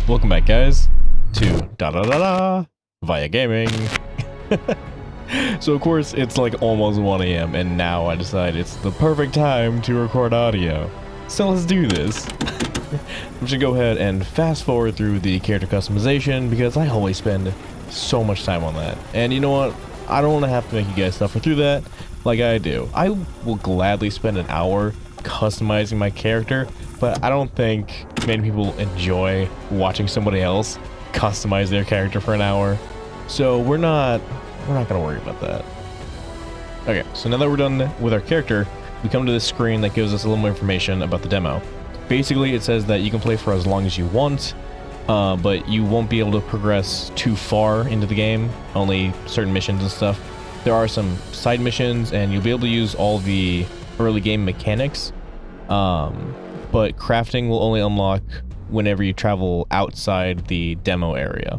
Welcome back, guys, to Via Gaming. So of course it's like almost 1 a.m. and now I decide it's the perfect time to record audio. So let's do this. I'm just gonna go ahead and fast forward through the character customization because I always spend so much time on that. And you know what? I don't want to have to make you guys suffer through that like I do. I will gladly spend an hour customizing my character, but I don't think many people enjoy watching somebody else customize their character for an hour. So we're not gonna worry about that. Okay, so now that we're done with our character, we come to this screen that gives us a little more information about the demo. Basically, it says that you can play for as long as you want, but you won't be able to progress too far into the game, only certain missions and stuff. There are some side missions, and you'll be able to use all the early game mechanics, but crafting will only unlock whenever you travel outside the demo area.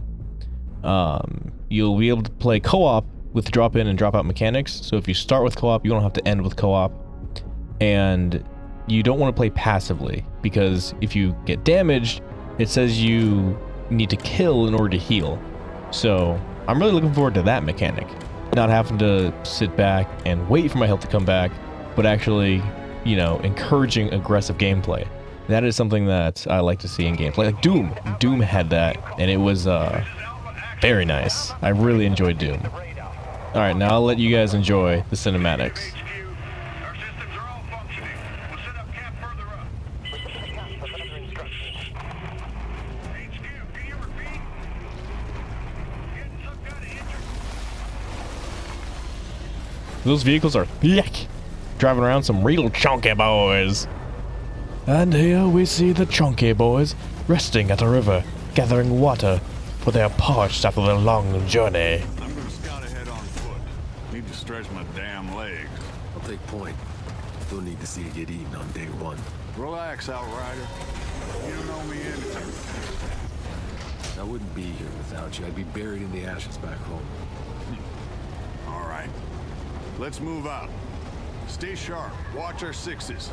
You'll be able to play co-op with drop-in and drop-out mechanics, so if you start with co-op, you don't have to end with co-op, and you don't want to play passively, because if you get damaged, it says you need to kill in order to heal. So I'm really looking forward to that mechanic. Not having to sit back and wait for my health to come back, but actually, you know, encouraging aggressive gameplay. That is something that I like to see in gameplay. Like Doom. Doom had that, and it was very nice. I really enjoyed Doom. Alright, now I'll let you guys enjoy the cinematics. Those vehicles are thick, driving around some real chunky boys. And here we see the chunky boys resting at a river, gathering water, for they are parched after their long journey. I'm gonna scout ahead on foot. Need to stretch my damn legs. I'll take point. Don't need to see you get eaten on day one. Relax, Outrider. You don't owe me anything. I wouldn't be here without you. I'd be buried in the ashes back home. All right. Let's move out. Stay sharp. Watch our sixes.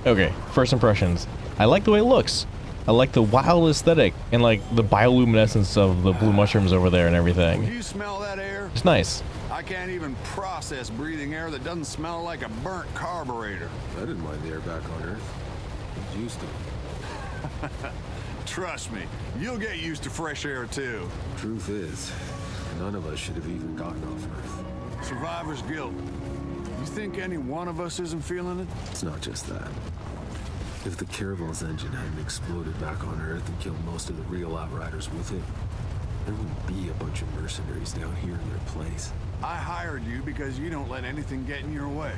Okay, first impressions. I like the way it looks. I like the wild aesthetic and like the bioluminescence of the blue mushrooms over there and everything. You smell that air? It's nice. I can't even process breathing air that doesn't smell like a burnt carburetor. I didn't mind the air back on Earth. I was used to it. Trust me, you'll get used to fresh air too. Truth is, none of us should have even gotten off Earth. Survivor's guilt. You think any one of us isn't feeling it? It's not just that. If the Caravel's engine hadn't exploded back on Earth and killed most of the real Outriders with it, there wouldn't be a bunch of mercenaries down here in their place. I hired you because you don't let anything get in your way.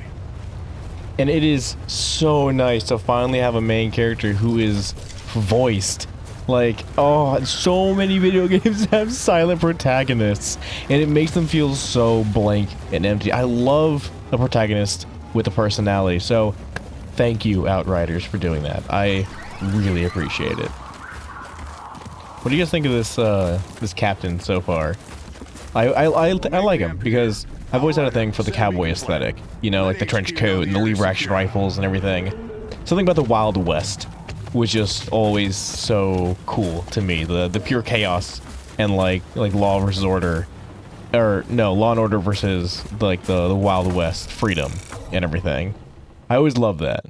And it is so nice to finally have a main character who is voiced. Like, oh, so many video games have silent protagonists, and it makes them feel so blank and empty. I love a protagonist with a personality, so thank you, Outriders, for doing that. I really appreciate it. What do you guys think of this this captain so far? I like him because I've always had a thing for the cowboy aesthetic. You know, like the trench coat and the lever action rifles and everything. Something about the Wild West was just always so cool to me. The pure chaos and like law versus order, or no, law and order versus like the Wild West freedom and everything. I always loved that.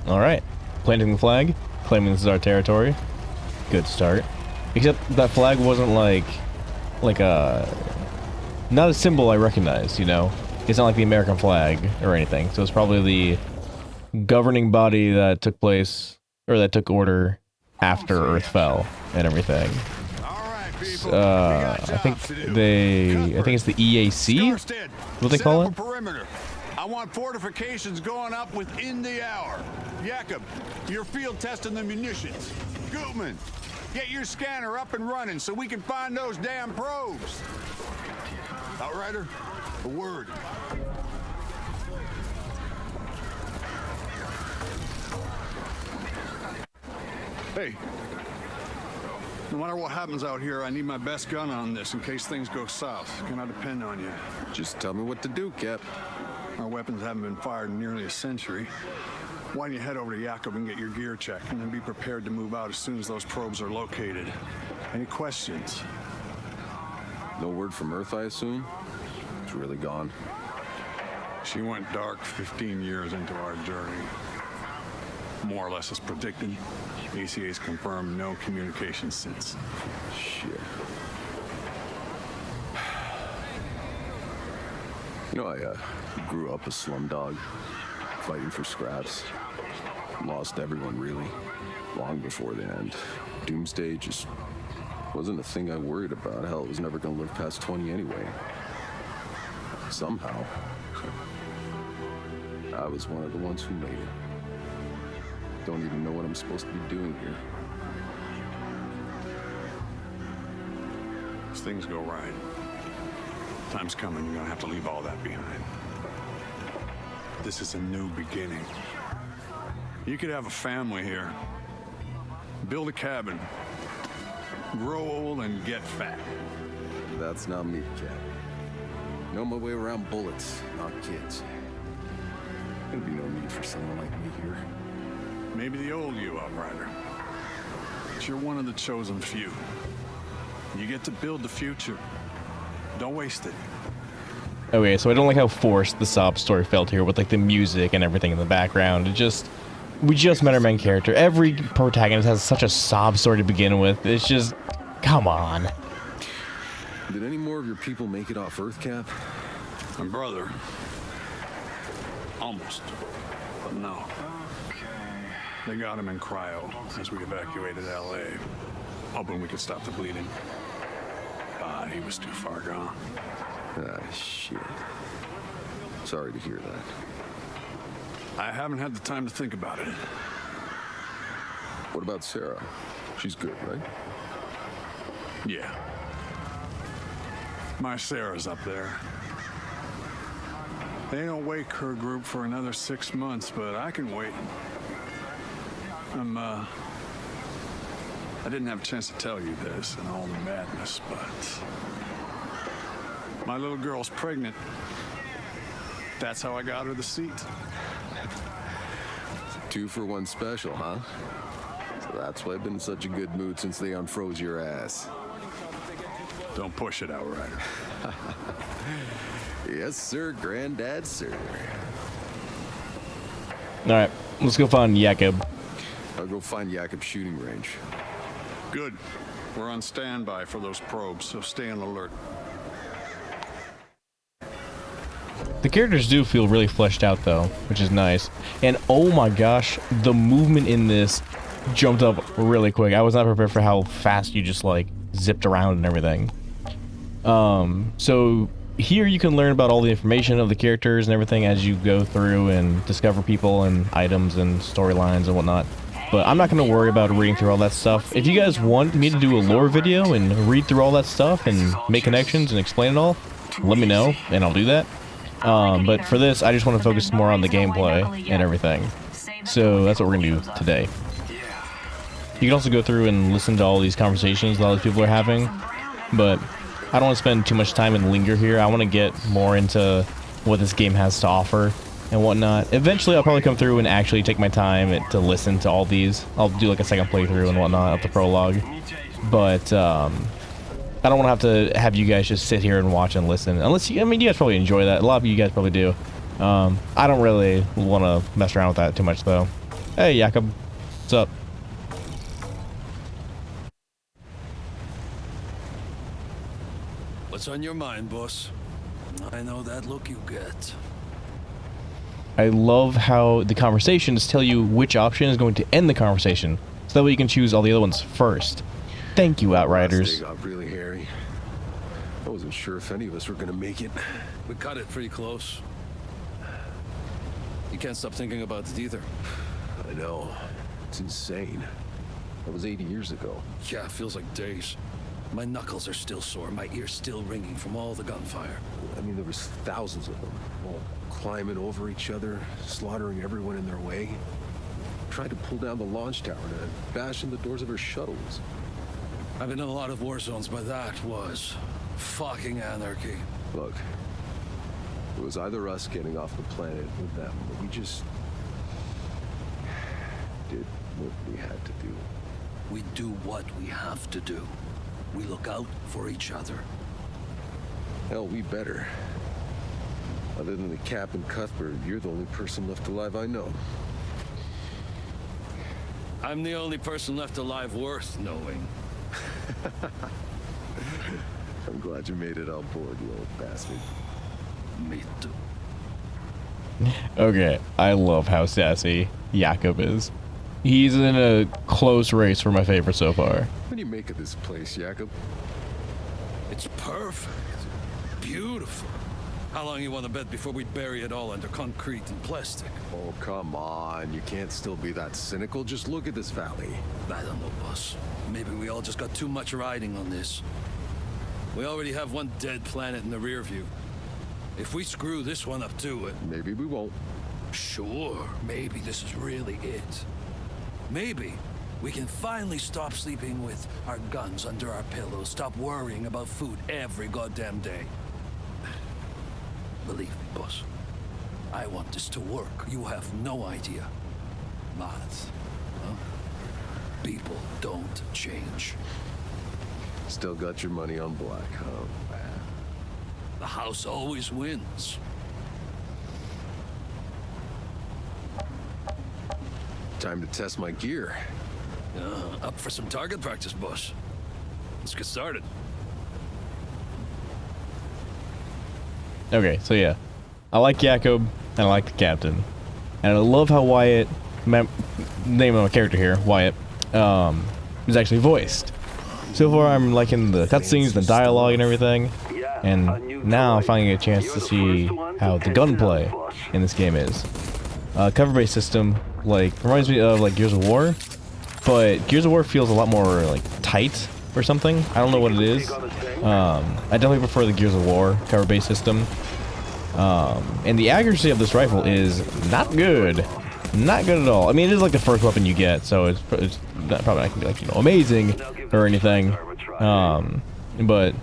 All right, planting the flag, claiming this is our territory. Good start. Except that flag wasn't like a, not a symbol I recognized, you know? It's not like the American flag or anything. So it's probably the governing body that took place, or that took order after Earth fell and everything. I think it's the EAC? What they call it? I want fortifications going up within the hour. Jakob, you're field testing the munitions. Gutman, get your scanner up and running so we can find those damn probes. Outrider, a word. Hey, no matter what happens out here, I need my best gun on this in case things go south. Can I depend on you? Just tell me what to do, Cap. Our weapons haven't been fired in nearly a century. Why don't you head over to Jakob and get your gear checked, and then be prepared to move out as soon as those probes are located. Any questions? No word from Earth, I assume? It's really gone. She went dark 15 years into our journey. More or less as predicted. ACA's confirmed no communication since. Shit. You know, I grew up a slumdog, fighting for scraps. Lost everyone, really, long before the end. Doomsday just wasn't a thing I worried about. Hell, I was never gonna live past 20 anyway. Somehow, I was one of the ones who made it. Don't even know what I'm supposed to be doing here. As things go right, time's coming, you're gonna have to leave all that behind. This is a new beginning. You could have a family here, build a cabin, grow old and get fat. That's not me, Cap. Know my way around bullets, not kids. There'd be no need for someone like me here. Maybe the old you, Outrider. But you're one of the chosen few. You get to build the future. Don't waste it. Okay, so I don't like how forced the sob story felt here with like the music and everything in the background. We just met our main character. Every protagonist has such a sob story to begin with. It's just, come on. Did any more of your people make it off Earth, Cap? My brother. Almost. But no. They got him in cryo as we evacuated LA. Hoping we could stop the bleeding. But he was too far gone. Ah, shit. Sorry to hear that. I haven't had the time to think about it. What about Sarah? She's good, right? Yeah. My Sarah's up there. They don't wake her group for another 6 months, but I can wait. I didn't have a chance to tell you this and all the madness, but my little girl's pregnant. That's how I got her the seat. 2 for 1 special, huh? So that's why I've been in such a good mood since they unfroze your ass. Don't push it, Outrider. Yes, sir, Granddad, sir. Alright, let's go find Jakob. I'll go find Jakob's shooting range. Good. We're on standby for those probes, so stay on alert. The characters do feel really fleshed out though, which is nice. And oh my gosh, the movement in this jumped up really quick. I was not prepared for how fast you just like zipped around and everything. So here you can learn about all the information of the characters and everything as you go through and discover people and items and storylines and whatnot. But I'm not going to worry about reading through all that stuff. If you guys want me to do a lore video and read through all that stuff and make connections and explain it all, let me know and I'll do that. But for this, I just want to focus more on the gameplay and everything. So that's what we're going to do today. You can also go through and listen to all these conversations that all these people are having, but I don't want to spend too much time and linger here. I want to get more into what this game has to offer and whatnot. Eventually, I'll probably come through and actually take my time to listen to all these. I'll do like a second playthrough and whatnot of the prologue, but I don't want to have you guys just sit here and watch and listen. Unless you, I mean, you guys probably enjoy that. A lot of you guys probably do. I don't really want to mess around with that too much, though. Hey, Jakob, what's up? What's on your mind, boss? I know that look you get. I love how the conversations tell you which option is going to end the conversation, so that way you can choose all the other ones first. Thank you, Outriders. They got really hairy. I wasn't sure if any of us were gonna make it. We cut it pretty close. You can't stop thinking about it either. I know. It's insane. That was 80 years ago. Yeah, it feels like days. My knuckles are still sore, my ears still ringing from all the gunfire. I mean, there was thousands of them, all climbing over each other, slaughtering everyone in their way. Tried to pull down the launch tower and bash in the doors of her shuttles. I've been in a lot of war zones, but that was fucking anarchy. Look, it was either us getting off the planet or them, but did what we had to do. We do what we have to do. We look out for each other. Hell, we better. Other than the Cap and Cuthbert, you're the only person left alive I know. I'm the only person left alive worth knowing. I'm glad you made it on board, you old bastard. Me too. Okay, I love how sassy Jakob is. He's in a close race for my favorite so far. What do you make of this place, Jakob? It's perfect. Beautiful. How long you want to bet before we bury it all under concrete and plastic? Oh, come on. You can't still be that cynical. Just look at this valley. I don't know, boss. Maybe we all just got too much riding on this. We already have one dead planet in the rear view. If we screw this one up too, Maybe we won't. sure, maybe this is really it. Maybe we can finally stop sleeping with our guns under our pillows, stop worrying about food every goddamn day. Believe me, boss. I want this to work. You have no idea. But, people don't change. Still got your money on black, huh? The house always wins. Time to test my gear. Up for some target practice, boss. Let's get started. Okay, so yeah, I like Jakob and I like the captain, and I love how Wyatt, name of my character here, Wyatt, is actually voiced. So far, I'm liking the cutscenes, the dialogue, and everything, and now I'm finally get a chance to see how the gunplay in this game is. Cover-based system, like, reminds me of like Gears of War, but Gears of War feels a lot more like tight or something. I don't know what it is. I definitely prefer the Gears of War cover-based system. And the accuracy of this rifle is not good. Not good at all. I mean, it is like the first weapon you get, so it's probably not going to be like, you know, amazing or anything. But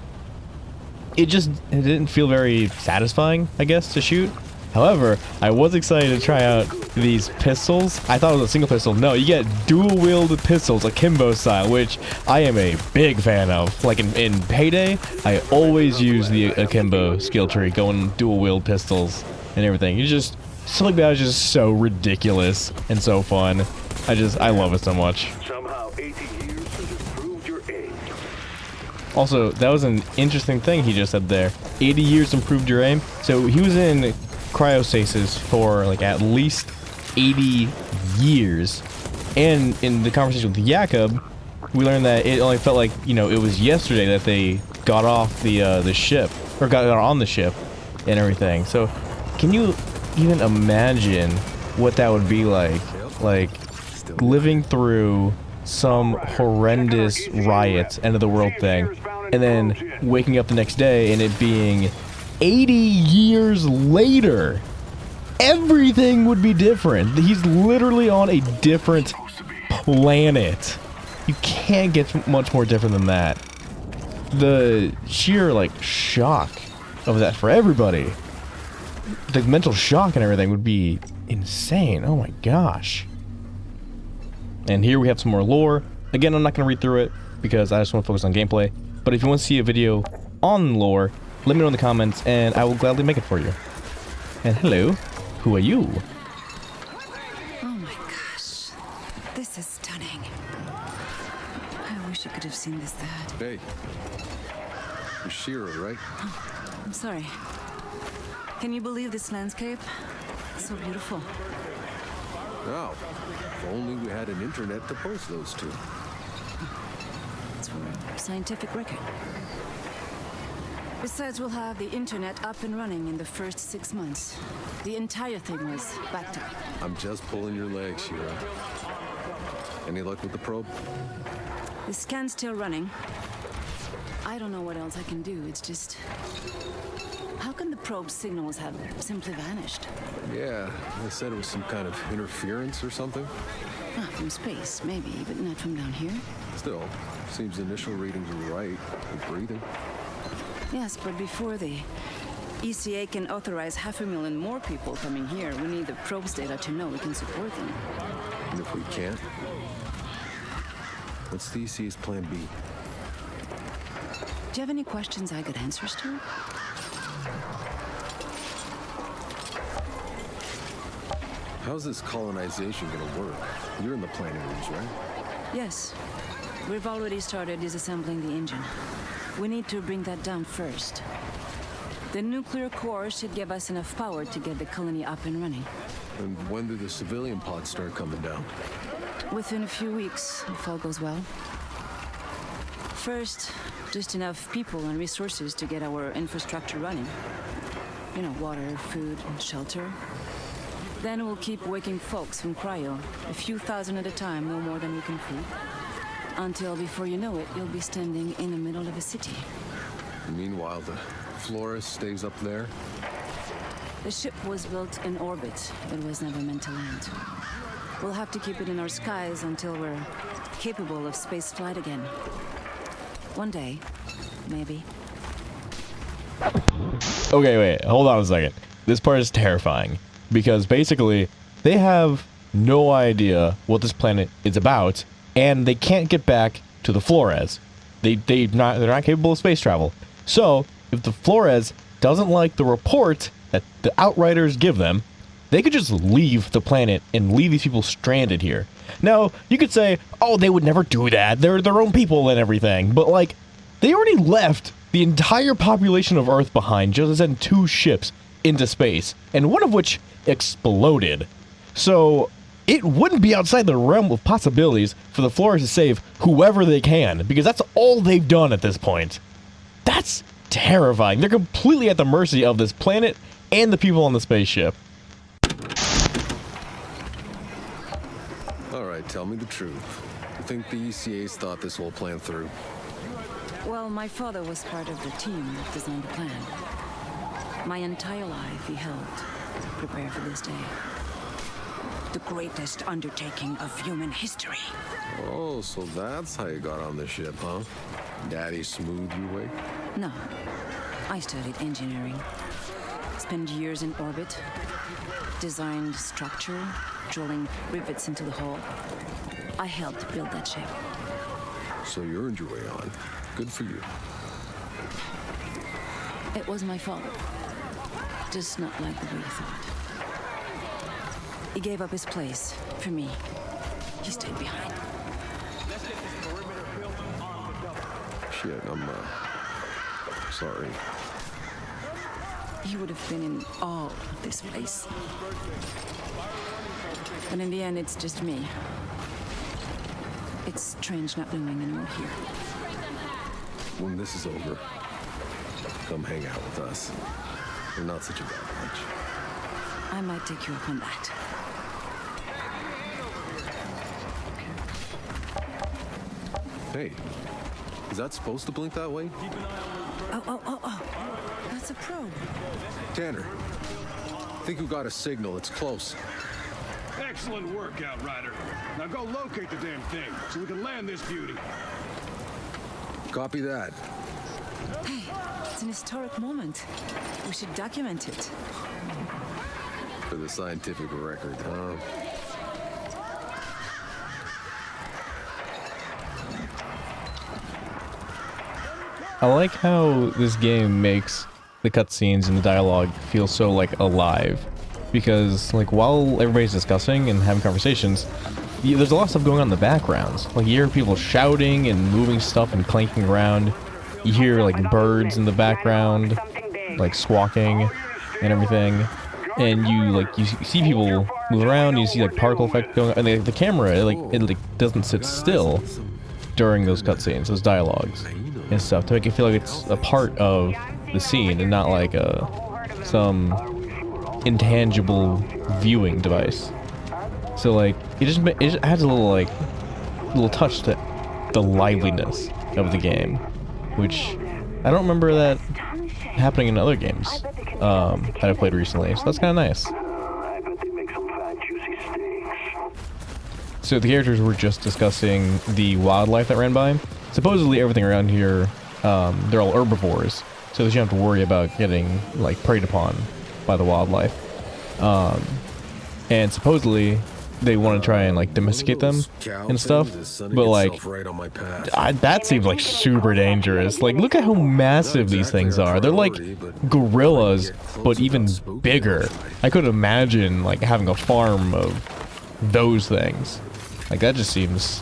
it didn't feel very satisfying, I guess, to shoot. However, I was excited to try out these pistols. I thought it was a single pistol. No, you get dual-wielded pistols, akimbo style, which I am a big fan of. Like in Payday, I always use the akimbo skill tree, going dual-wield pistols and everything. You just, stuff like that is just so ridiculous and so fun. I love it so much. Somehow 80 years has improved your aim. Also, that was an interesting thing he just said there. 80 years improved your aim. So he was in cryostasis for like at least 80 years, and in the conversation with Jakob, we learned that it only felt like, you know, it was yesterday that they got off the ship, or got on the ship and everything. So can you even imagine what that would be like living through some horrendous riots, end of the world thing, and then waking up the next day and it being 80 years later? Everything would be different. He's literally on a different planet. You can't get much more different than that. The sheer, like, shock of that for everybody, the mental shock and everything would be insane. Oh my gosh. And here we have some more lore. Again, I'm not going to read through it because I just want to focus on gameplay. But if you want to see a video on lore, let me know in the comments and I will gladly make it for you. And hello, who are you? Oh my gosh. This is stunning. I wish I could have seen this, Dad. Hey. You're Shira, right? I'm sorry. Can you believe this landscape? It's so beautiful. No. If only we had an internet to post those to. It's for scientific record. Besides, we'll have the internet up and running in the first 6 months. The entire thing was backed up. I'm just pulling your leg, Shira. Any luck with the probe? The scan's still running. I don't know what else I can do. It's just... How can the probe signals have simply vanished? Yeah, they said it was some kind of interference or something. Ah, from space, maybe, but not from down here. Still, seems the initial readings were right. We're breathing. Yes, but before the ECA can authorize 500,000 more people coming here. We need the probes data to know we can support them. And if we can't, what's the ECA's plan B? Do you have any questions I got answers to? How's this colonization gonna work? You're in the planning rooms, right? Yes. We've already started disassembling the engine. We need to bring that down first. The nuclear core should give us enough power to get the colony up and running. And when do the civilian pods start coming down? Within a few weeks, if all goes well. First, just enough people and resources to get our infrastructure running. You know, water, food, and shelter. Then we'll keep waking folks from cryo, a few thousand at a time, no more than we can feed. Until, before you know it, you'll be standing in the middle of a city. Meanwhile, the Flores stays up there? The ship was built in orbit. It was never meant to land. We'll have to keep it in our skies until we're capable of space flight again. One day, maybe. Okay, wait, hold on a second. This part is terrifying. Because basically, they have no idea what this planet is about, and they can't get back to the Flores. They're not capable of space travel. So, if the Flores doesn't like the report that the Outriders give them, they could just leave the planet and leave these people stranded here. Now, you could say, oh, they would never do that. They're their own people and everything. But, like, they already left the entire population of Earth behind just to send 2 ships into space, and one of which exploded. So it wouldn't be outside the realm of possibilities for the Flores to save whoever they can, because that's all they've done at this point. That's terrifying. They're completely at the mercy of this planet and the people on the spaceship. All right, tell me the truth. You think the ECA's thought this whole plan through? Well, my father was part of the team that designed the plan. My entire life he helped prepare for this day. The greatest undertaking of human history. Oh, so that's how you got on the ship, huh? Daddy smoothed your way? No, I studied engineering. Spent years in orbit. Designed structure, drilling rivets into the hull. I helped build that ship. So you earned your way on. Good for you. It was my fault. Just not like the way he thought. He gave up his place for me. He stayed behind. Shit, I'm sorry. He would have been in awe of this place. But in the end, it's just me. It's strange not knowing anyone here. When this is over, come hang out with us. We're not such a bad bunch. I might take you up on that. Hey, is that supposed to blink that way? Oh. That's a probe. Tanner, think we got a signal. It's close. Excellent work, Outrider. Now go locate the damn thing so we can land this beauty. Copy that. Hey, it's an historic moment. We should document it. For the scientific record, huh? I like how this game makes the cutscenes and the dialogue feel so, like, alive. Because, like, while everybody's discussing and having conversations, there's a lot of stuff going on in the background. Like, you hear people shouting and moving stuff and clanking around. You hear, like, birds in the background, like, squawking and everything. And you see people move around, you see, like, particle effect going on. And the camera, it doesn't sit still during those cutscenes, those dialogues and stuff, to make it feel like it's a part of the scene and not like some intangible viewing device. So like it just adds a little touch to the liveliness of the game, which I don't remember that happening in other games that I've played recently. So that's kind of nice. I bet they make some fine, juicy steaks. So the characters were just discussing the wildlife that ran by. Supposedly everything around here, they're all herbivores. so that you don't have to worry about getting like preyed upon by the wildlife. And supposedly they want to try and like domesticate them and stuff, but like that seems like super dangerous. Like, look at how massive these things are. They're like gorillas, but even bigger. I could imagine like having a farm of those things. Like, that just seems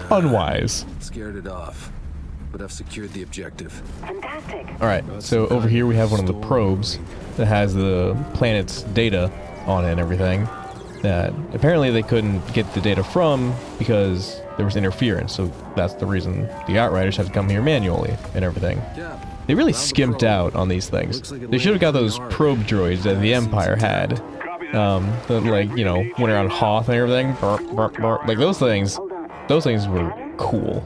unwise. Scared it off, but I've secured the objective. Fantastic. All right, so over here we have one of the probes that has the planet's data on it and everything. That apparently they couldn't get the data from because there was interference, so that's the reason the Outriders had to come here manually and everything. They really skimped out on these things. They should have got those probe droids that the Empire had. That, like, you know, went around Hoth and everything. Like, those things were cool.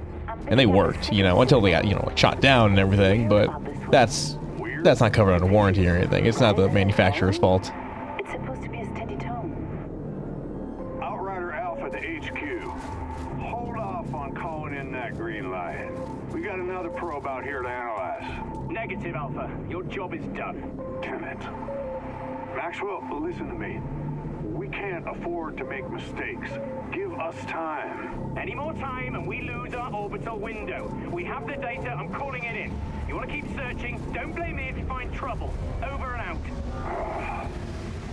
And they worked, you know, until they got, you know, like, shot down and everything, but that's not covered under warranty or anything. It's not the manufacturer's fault. It's supposed to be a steady tone. Outrider Alpha to HQ. Hold off on calling in that green light. We got another probe out here to analyze. Negative, Alpha. Your job is done. Damn it. Maxwell, listen to me. We can't afford to make mistakes. Give us time. Any more time and we lose our orbital window. We have the data. I'm calling it in. You want to keep searching? Don't blame me if you find trouble. Over and out.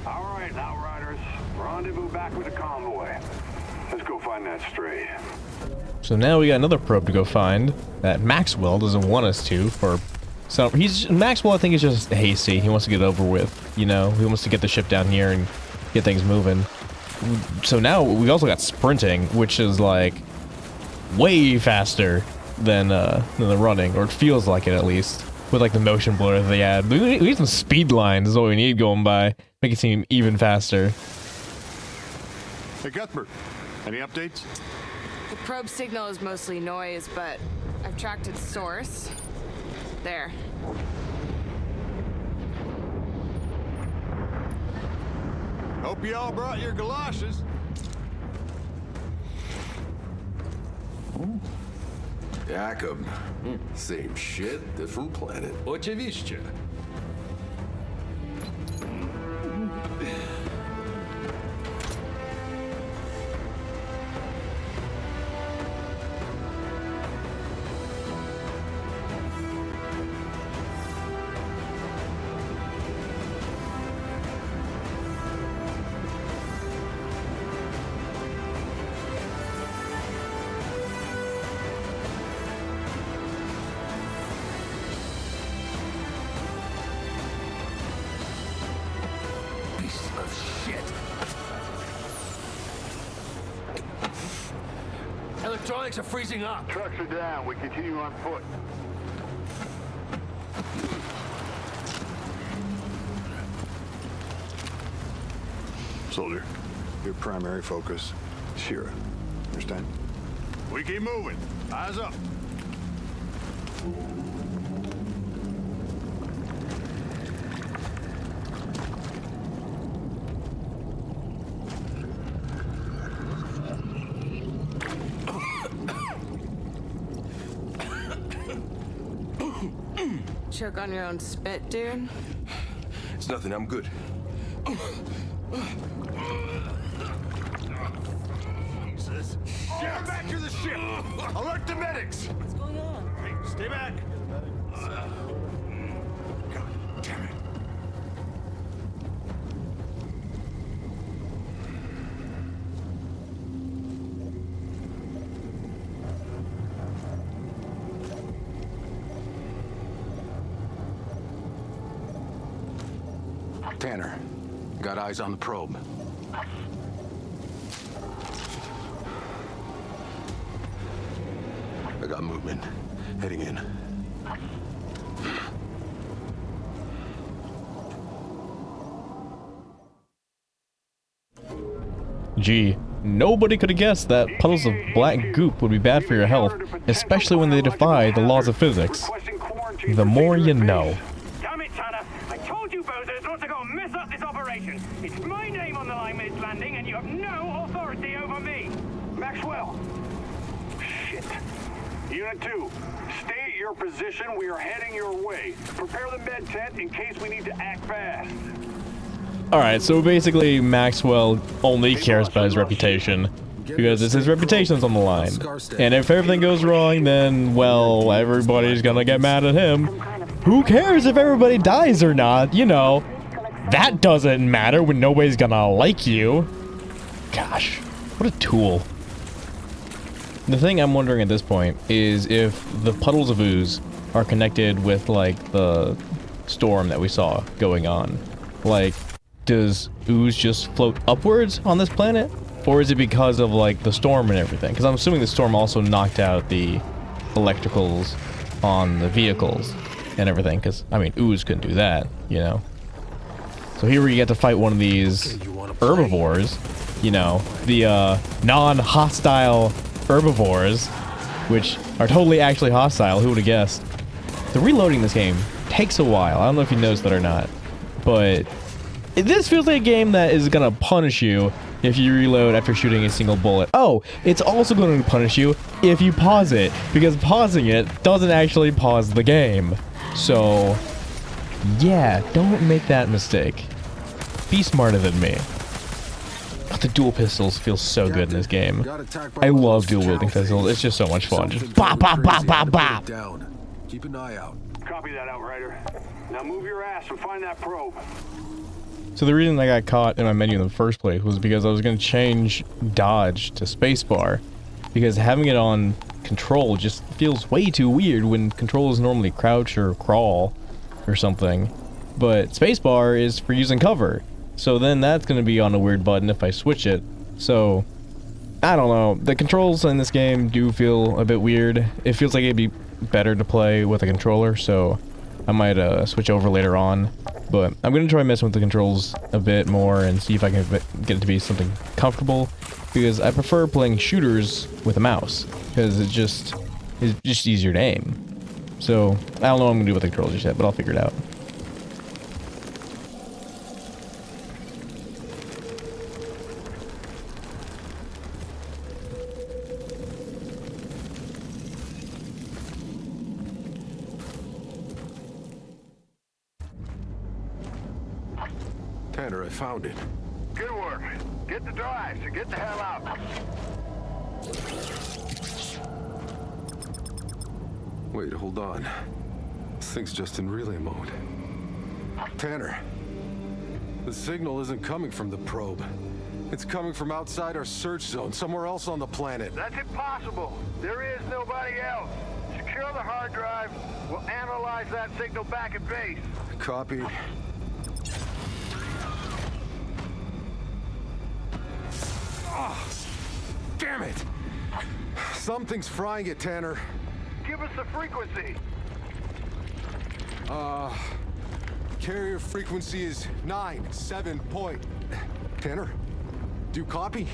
All right, Outriders. Rendezvous back with the convoy. Let's go find that stray. So now we got another probe to go find that Maxwell doesn't want us to for some. Maxwell, I think, is just hasty. He wants to get it over with. You know, he wants to get the ship down here and get things moving. So now we also got sprinting, which is like way faster than the running, or it feels like it at least, with like the motion blur that they add. We need some speed lines is what we need going by, make it seem even faster. Hey, Cuthbert, any updates? The probe signal is mostly noise, but I've tracked its source. There. Hope you all brought your galoshes. Jacob. Same shit, different planet. Oczywiście. Electronics are freezing up. Trucks are down. We continue on foot. Soldier, your primary focus is Shira. Understand? We keep moving. Eyes up. Choke on your own spit, dude? It's nothing, I'm good. Jesus. Get her back to the ship. Alert the medics. What's going on? Hey, stay back. God damn it. Tanner, got eyes on the probe. I got movement. Heading in. Gee, nobody could have guessed that puddles of black goop would be bad for your health, especially when they defy the laws of physics. The more you know. Damn it, Tanner. I told you bozos not to go and mess up this operation. It's my name on the line with this landing, and you have no authority over me. Maxwell. Shit. Unit 2, stay at your your position. We are heading your way. Prepare the med tent in case we need to act fast. Alright, so basically Maxwell only cares about his reputation. Because it's his reputation's on the line. And if everything goes wrong, then, well, everybody's gonna get mad at him. Who cares if everybody dies or not? You know, that doesn't matter when nobody's gonna like you. Gosh, what a tool. The thing I'm wondering at this point is if the puddles of ooze are connected with, like, the storm that we saw going on. Like, does ooze just float upwards on this planet? Or is it because of, like, the storm and everything? Because I'm assuming the storm also knocked out the electricals on the vehicles and everything. Because, I mean, ooze couldn't do that, you know? So here we get to fight one of these herbivores. You know, the non-hostile herbivores, which are totally actually hostile. Who would have guessed? The reloading this game takes a while. I don't know if you noticed that or not. But this feels like a game that is going to punish you if you reload after shooting a single bullet. Oh, it's also going to punish you if you pause it, because pausing it doesn't actually pause the game. So, yeah, don't make that mistake. Be smarter than me. Oh, the dual pistols feel so good in this game. I love dual wielding pistols. It's just so much fun. Just bop, bop, bop, bop, bop. Keep an eye out. Copy that, Outrider. Now move your ass and find that probe. So the reason I got caught in my menu in the first place was because I was going to change dodge to spacebar, because having it on control just feels way too weird when control is normally crouch or crawl or something. But spacebar is for using cover. So then that's going to be on a weird button if I switch it. So, I don't know. The controls in this game do feel a bit weird. It feels like it'd be better to play with a controller, so I might switch over later on. But I'm going to try messing with the controls a bit more and see if I can get it to be something comfortable. Because I prefer playing shooters with a mouse, because it's just easier to aim. So, I don't know what I'm going to do with the controls just yet, but I'll figure it out. Tanner, I found it. Good work. Get the drives and get the hell out. Wait, hold on. This thing's just in relay mode. Tanner, the signal isn't coming from the probe. It's coming from outside our search zone, somewhere else on the planet. That's impossible. There is nobody else. Secure the hard drive. We'll analyze that signal back at base. Copy. Oh, damn it! Something's frying it, Tanner. Give us the frequency. Carrier frequency is 9.7 point. Tanner, do you copy?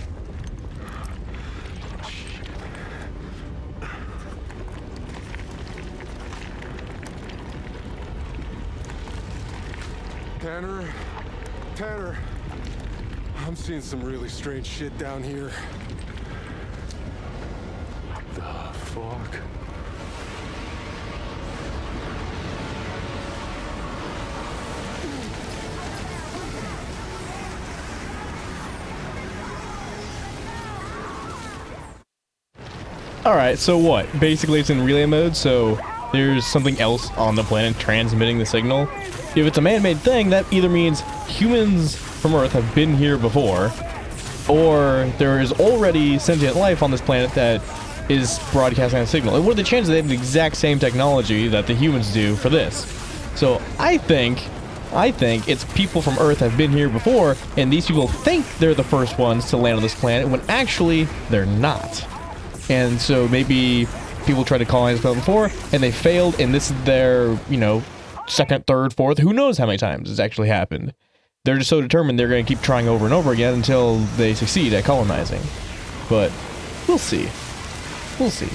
Tanner, I'm seeing some really strange shit down here. The fuck? Alright, so what? Basically it's in relay mode, so there's something else on the planet transmitting the signal. If it's a man-made thing, that either means humans from Earth have been here before, or there is already sentient life on this planet that is broadcasting a signal. And what are the chances they have the exact same technology that the humans do for this? So I think it's people from Earth have been here before, and these people think they're the first ones to land on this planet, when actually they're not. And so maybe people tried to colonize this planet before, and they failed, and this is their, you know, second, third, fourth, who knows how many times it's actually happened. They're just so determined they're going to keep trying over and over again until they succeed at colonizing. But we'll see. We'll see.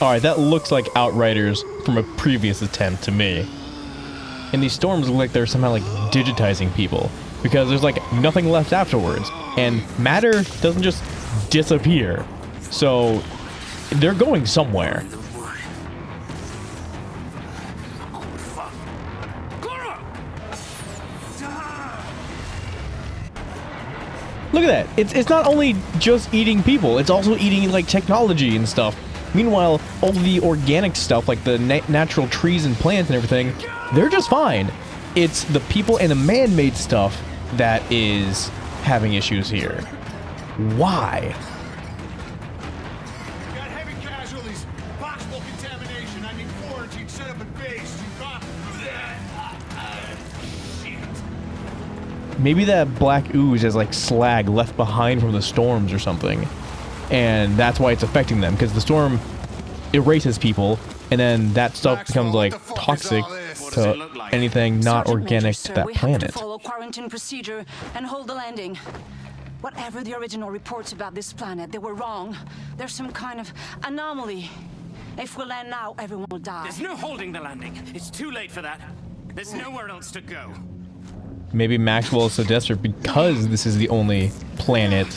Alright, that looks like Outriders from a previous attempt to me. And these storms look like they're somehow like digitizing people. Because there's like nothing left afterwards. And matter doesn't just disappear. So they're going somewhere. Look at that. It's not only just eating people, it's also eating like technology and stuff. Meanwhile, all the organic stuff, like the natural trees and plants and everything, they're just fine. It's the people and the man-made stuff that is having issues here. Why? Got heavy casualties. Possible contamination. I need quarantine set up at base. You copy? Shit. Maybe that black ooze is like slag left behind from the storms or something. And that's why it's affecting them, because the storm erases people, and then that stuff becomes like toxic to anything not organic to that planet. We have to follow quarantine procedure and hold the landing. Whatever the original reports about this planet, they were wrong. There's some kind of anomaly. If we land now, everyone will die. There's no holding the landing. It's too late for that. There's nowhere else to go. Maybe Maxwell is so desperate because this is the only planet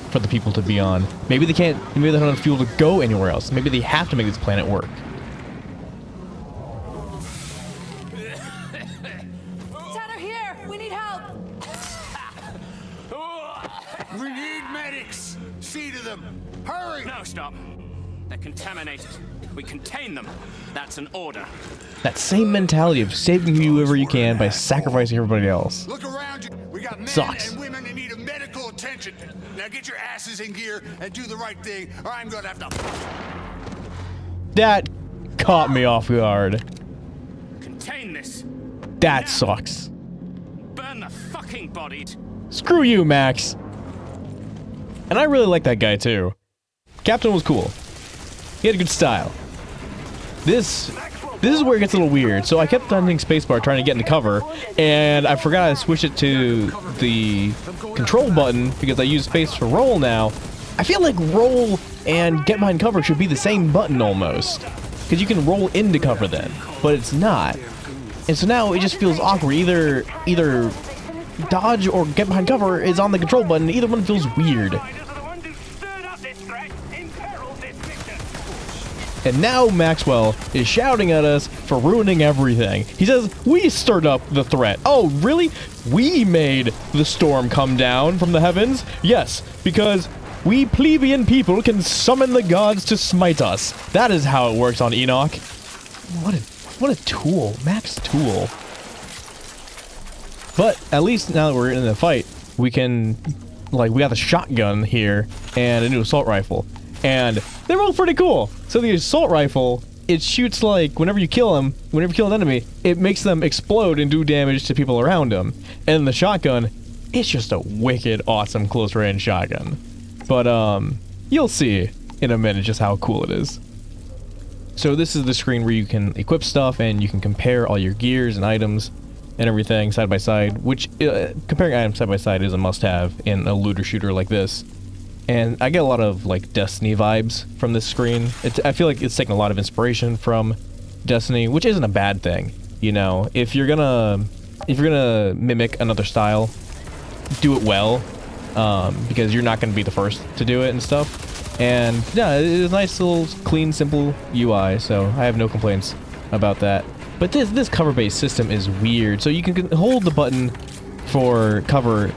for the people to be on. Maybe they can't, maybe they don't have fuel to go anywhere else. Maybe they have to make this planet work. Tanner, here! We need help! We need medics. See to them. Hurry. No, stop. They're contaminated. We contain them. That's an order. That same mentality of saving whoever you can by sacrificing everybody else. Look around you. We got men Sucks. and women that need medical attention. Now get your asses in gear and do the right thing, or I'm gonna have to. That caught me off guard. Contain this. That sucks. Burn the fucking bodied. Screw you, Max. And I really like that guy too. Captain was cool. He had a good style. This is where it gets a little weird. So I kept hunting spacebar trying to get into cover, and I forgot I switched it to the control button because I use space for roll now. I feel like roll and get behind cover should be the same button almost, because you can roll into cover then, but it's not. And so now it just feels awkward. Either dodge or get behind cover is on the control button. Either one feels weird. And now Maxwell is shouting at us for ruining everything. He says, we stirred up the threat. Oh, really? We made the storm come down from the heavens? Yes, because we plebeian people can summon the gods to smite us. That is how it works on Enoch. What a tool. Max tool. But at least now that we're in the fight, we can, like, we got the shotgun here and a new assault rifle. And they're both pretty cool. So the assault rifle, it shoots like whenever you kill an enemy, it makes them explode and do damage to people around them. And the shotgun, it's just a wicked awesome close range shotgun. But you'll see in a minute just how cool it is. So this is the screen where you can equip stuff and you can compare all your gears and items and everything side by side, which comparing items side by side is a must-have in a looter shooter like this. And I get a lot of like Destiny vibes from this screen. I feel like it's taking a lot of inspiration from Destiny, which isn't a bad thing. You know, if you're gonna mimic another style, do it well, because you're not gonna be the first to do it and stuff. And yeah, it is a nice little clean, simple UI, so I have no complaints about that. But this cover-based system is weird. So you can hold the button for cover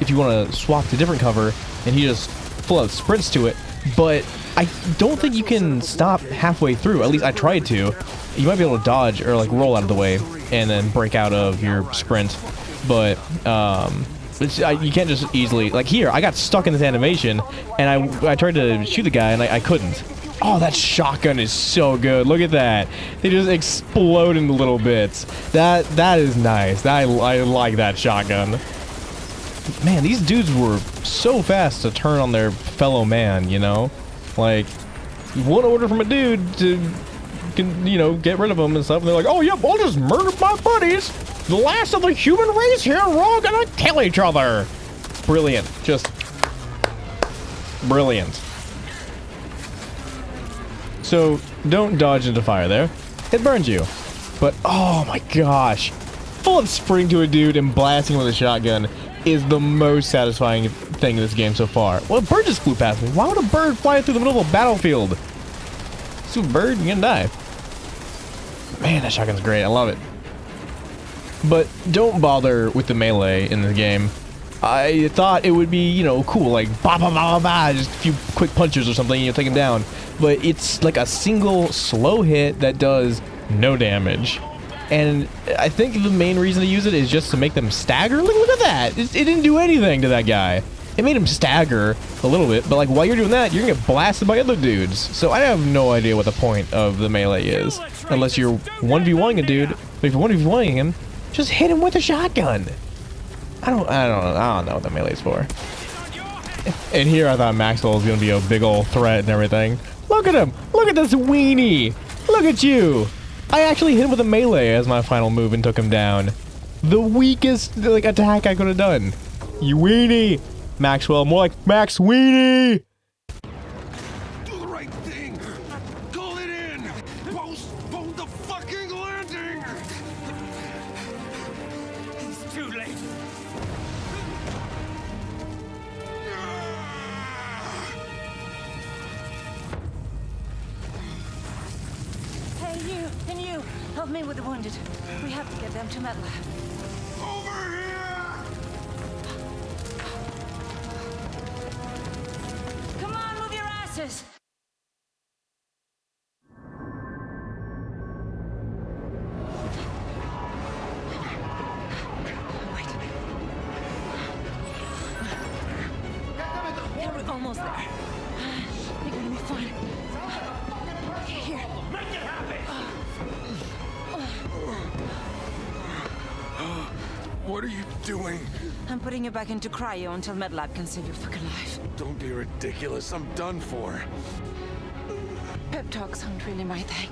if you want to swap to different cover, and he just full out sprints to it, but I don't think you can stop halfway through. At least I tried to. You might be able to dodge or like roll out of the way and then break out of your sprint, but you can't just easily, like here, I got stuck in this animation and I tried to shoot the guy and I couldn't. Oh, that shotgun is so good. Look at that. They just explode into little bits. That is nice. I like that shotgun. Man, these dudes were so fast to turn on their fellow man, you know? Like, one order from a dude to, you know, get rid of them and stuff, and they're like, oh, yep, I'll just murder my buddies. The last of the human race here, we're all gonna kill each other. Brilliant. Just brilliant. So, don't dodge into fire there. It burns you. But, oh my gosh. Full of spring to a dude and blasting with a shotgun is the most satisfying thing in this game so far. Well, a bird just flew past me. Why would a bird fly through the middle of a battlefield? Shoot a bird, you're gonna die. Man, that shotgun's great. I love it. But don't bother with the melee in the game. I thought it would be, you know, cool, like ba ba ba ba ba, just a few quick punches or something, and you take him down. But it's like a single slow hit that does no damage. And I think the main reason to use it is just to make them stagger. Look at that. It didn't do anything to that guy. It made him stagger a little bit, but like while you're doing that, you're gonna get blasted by other dudes. So I have no idea what the point of the melee is, unless you're 1v1ing a dude. But if you're 1v1ing him, just hit him with a shotgun. I don't know what the melee's for. And here I thought Maxwell was gonna be a big old threat and everything. Look at him. Look at this weenie. Look at you. I actually hit him with a melee as my final move and took him down. The weakest like attack I could have done. You weenie. Maxwell, more like Max Weenie. Do the right thing. Call it in. Postpone the fucking landing. It's too late. Hey, you! Can you help me with the wounded? We have to get them to MedLab. Over here. Come on, move your asses! Wait. Yeah, we're almost there. I think we're gonna be fine. Here. Make it happen! What are you doing? I'm putting you back into cryo until MedLab can save your fucking life. Don't be ridiculous. I'm done for. Pep talks aren't really my thing.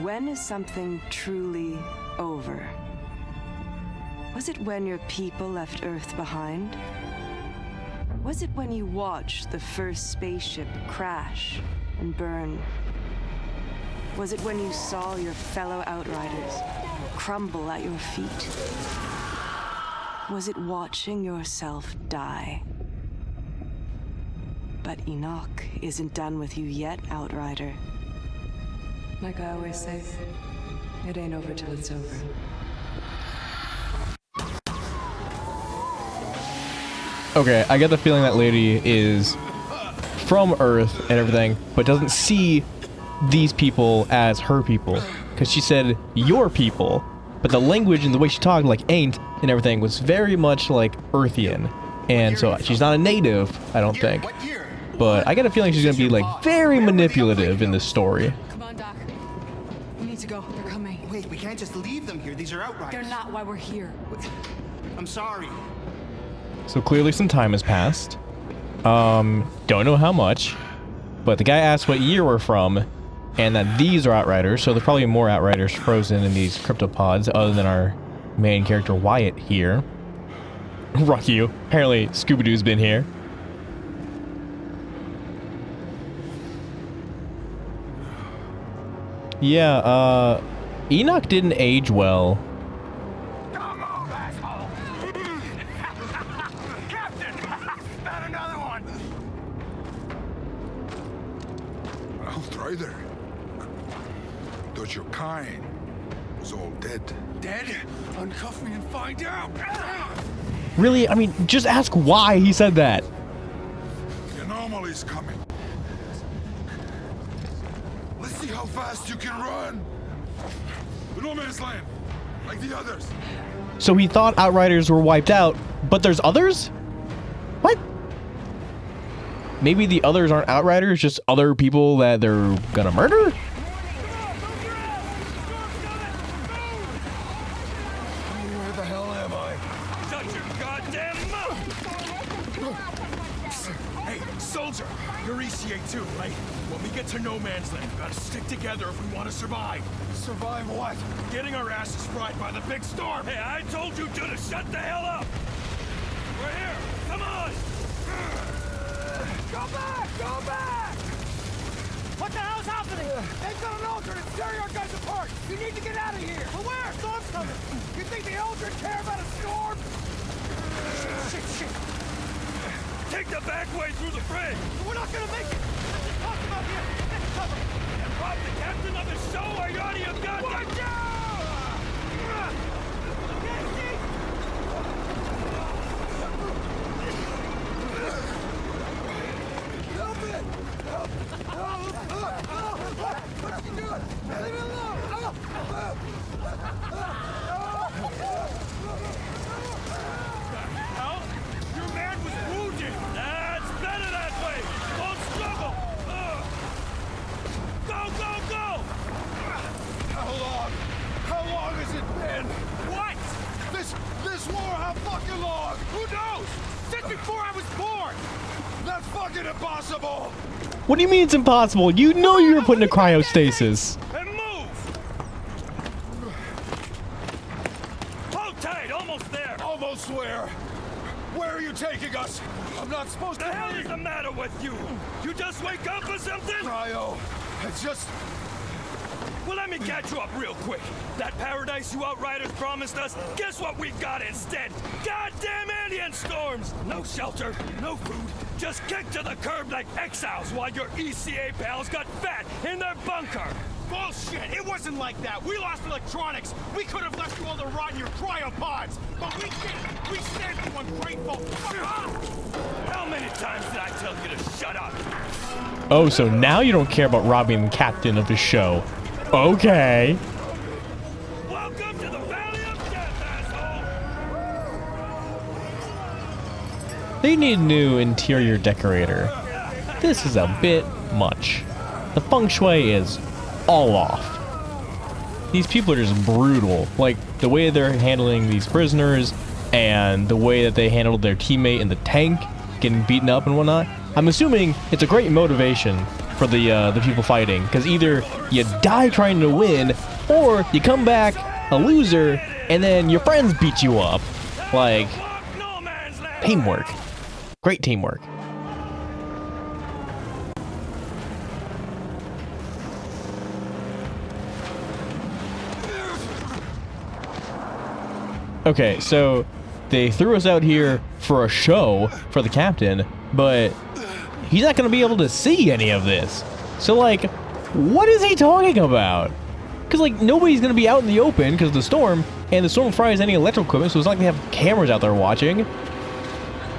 When is something truly over? Was it when your people left Earth behind? Was it when you watched the first spaceship crash and burn? Was it when you saw your fellow Outriders crumble at your feet? Was it watching yourself die? But Enoch isn't done with you yet, Outrider. Like I always say, it ain't over till it's over. Okay, I get the feeling that lady is from Earth and everything, but doesn't see these people as her people. Because she said, your people. But the language and the way she talked, like ain't and everything, was very much like Earthian. And so she's not a native, I don't think. But I get a feeling she's going to be like very manipulative in this story. Come on, Doc. We need to go. They're coming. Wait, we can't just leave them here. These are Outriders. They're not why we're here. I'm sorry. So clearly some time has passed. Don't know how much. But the guy asked what year we're from, and that these are Outriders, so there's probably more Outriders frozen in these cryptopods other than our main character Wyatt here. Rock you. Apparently Scooby-Doo's been here. Yeah, Enoch didn't age well. Come on, asshole! Captain! Not another one! Outrider. Thought your kind was all dead. Dead? Uncuff me and find out. Really? I mean, just ask why he said that. The anomaly's coming. Let's see how fast you can run. The no man's land, like the others. So he thought Outriders were wiped out, but there's others? What? Maybe the others aren't Outriders, just other people that they're gonna murder? Where the hell am I? Shut your goddamn mouth! Hey, Soldier, you're ECA too, right? When we get to no man's land, we gotta stick together if we want to survive. Survive what? Getting our asses fried by the big storm. Hey, I told you two to shut the hell up. We're here. Come on. Go back! Go back! What the hell's happening? They've got an Aldrin and tearing our guys apart. You need to get out of here. But where? Storm's coming. You think the Aldrin care about a storm? Shit. Take the back way through the bridge. We're not gonna make it. Let's just talk about here. Get cover. And rob the captain of the show or you're out of your goddamn... Watch out! Can't see! Help it! Help! What are you doing? Leave me alone! Hell? Your man was wounded! That's better that way! Don't struggle! Go! How long has it been? What? This war, how fucking long? Who knows? Since before I was born! That's fucking impossible! What do you mean it's impossible? You know you were put into cryostasis. And move! Hold tight, almost there! Almost where? Where are you taking us? I'm not supposed to... The hell is the matter with you? You just wake up or something? Cryo, it's just... Well, let me catch you up real quick. That paradise you Outriders promised us, guess what we got instead? Goddamn alien storms! No shelter, no food, just kicked to the curb like exiles while your ECA pals got fat in their bunker. Bullshit! It wasn't like that. We lost electronics. We could have left you all to rot in your cryopods, but we didn't. We stand for ungrateful. How many times did I tell you to shut up? Oh, so now you don't care about robbing the captain of the show. Okay. Welcome to the Valley of Death, asshole! They need a new interior decorator. This is a bit much. The feng shui is all off. These people are just brutal. Like, the way they're handling these prisoners and the way that they handled their teammate in the tank getting beaten up and whatnot. I'm assuming it's a great motivation for the people fighting, because either you die trying to win or you come back a loser and then your friends beat you up. Like, teamwork. Great teamwork. Okay, so they threw us out here for a show for the captain, but he's not going to be able to see any of this. So, like, what is he talking about? Because, like, nobody's going to be out in the open because of the storm, and the storm fries any electrical equipment, so it's not like they have cameras out there watching.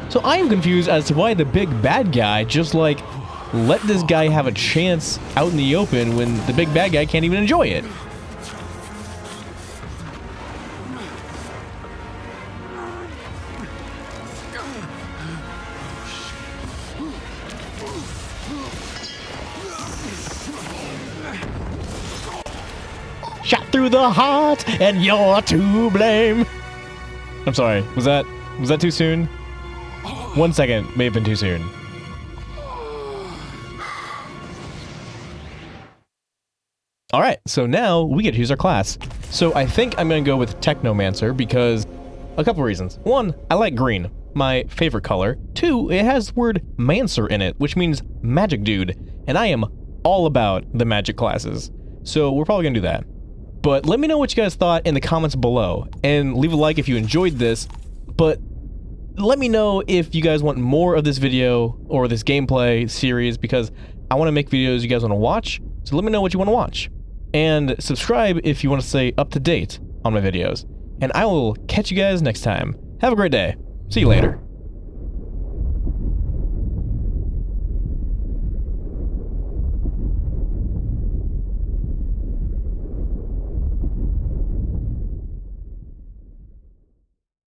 So I am confused as to why the big bad guy just, like, let this guy have a chance out in the open when the big bad guy can't even enjoy it. Shot through the heart, and you're to blame. I'm sorry. Was that too soon? 1 second may have been too soon. All right, so now we get to use our class. So I think I'm gonna go with Technomancer because a couple reasons. One, I like green, my favorite color. Two, it has the word Mancer in it, which means magic dude, and I am all about the magic classes. So we're probably gonna do that. But let me know what you guys thought in the comments below, and leave a like if you enjoyed this, but let me know if you guys want more of this video or this gameplay series, because I want to make videos you guys want to watch, so let me know what you want to watch. And subscribe if you want to stay up to date on my videos. And I will catch you guys next time. Have a great day. See you later.